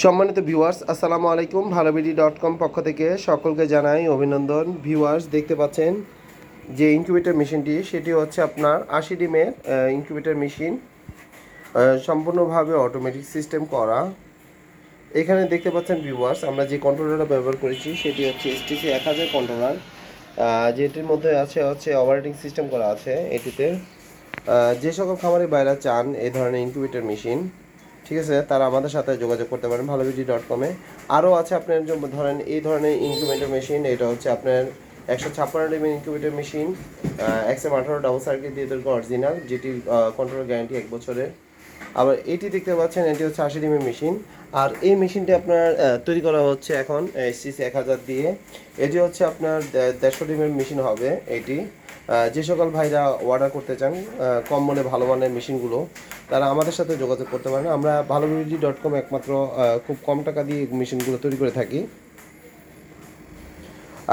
সম্মানিত ভিউয়ার্স, আসসালামু আলাইকুম। ভালোবিডি.কম পক্ষ থেকে সকলকে জানাই অভিনন্দন। ভিউয়ার্স, দেখতে পাচ্ছেন যে ইনকিউবেটর মেশিনটি, সেটি হচ্ছে আপনার 80 ডিমের ইনকিউবেটর মেশিন, সম্পূর্ণভাবে অটোমেটিক সিস্টেম করা। এখানে দেখতে পাচ্ছেন ভিউয়ার্স, আমরা যে কন্ট্রোলারটা ব্যবহার করেছি সেটি হচ্ছে STC 1000 কন্ট্রোলার, যেটির মধ্যে হচ্ছে অপারেটিং সিস্টেম করা আছে এটিতে। যে সকল খামারি বাইরা চান এই ধরনের ইনকিউবেটর মেশিন, ঠিক আছে, তারা আমাদের সাথে যোগাযোগ করতে পারেন ভালোবিডি.কমে। আরও আছে আপনার ধরেন এই ধরনের ইনকিউবেটর মেশিন। এটা হচ্ছে আপনার 156 ডিমের incubator machine, XM18 double circuit দিয়ে তৈরি অরিজিনাল, যেটির কন্ট্রোল গ্যারান্টি 1 বছরের। আবার এটি দেখতে পাচ্ছেন, এটি হচ্ছে 80 ডিমের মেশিন। আর এই মেশিনটি আপনার তৈরি করা হচ্ছে এখন STC 1000 দিয়ে। এটি হচ্ছে আপনার 150 ডিমের মেশিন হবে এটি। যে সকল ভাইরা অর্ডার করতে চান কম মূল্যে ভালো মানের মেশিনগুলো, তারা আমাদের সাথে যোগাযোগ করতে পারেন। আমরা ভালোবিডি.কম একমাত্র খুব কম টাকা দিয়ে মেশিনগুলো তৈরি করে থাকি।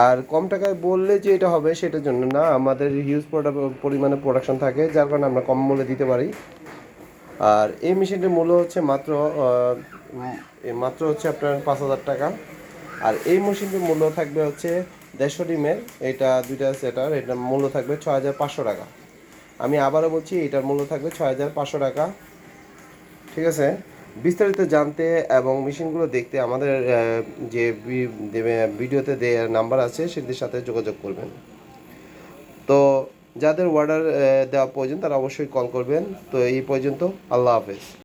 আর কম টাকায় বললে যে এটা হবে সেটার জন্য না, আমাদের হিউজ পরিমাণে প্রোডাকশন থাকে, যার কারণে আমরা কম মূল্যে দিতে পারি। আর এই মেশিনটির মূল্য হচ্ছে মাত্র হচ্ছে আপনার 5,000 টাকা। আর এই মেশিনটির মূল্য থাকবে হচ্ছে 150 ডিমের, এটা দুইটা সেটার, এটার মূল্য থাকবে 6,500 টাকা। আমি আবারও বলছি, এটার মূল্য থাকবে 6,500 টাকা। ঠিক আছে, বিস্তারিত জানতে এবং মেশিনগুলো দেখতে আমাদের যে ভিডিওতে নাম্বার আছে সেটির সাথে যোগাযোগ করবেন। তো যাদের অর্ডার দেওয়া প্রয়োজন তারা অবশ্যই কল করবেন। তো এই পর্যন্ত, আল্লাহ হাফেজ।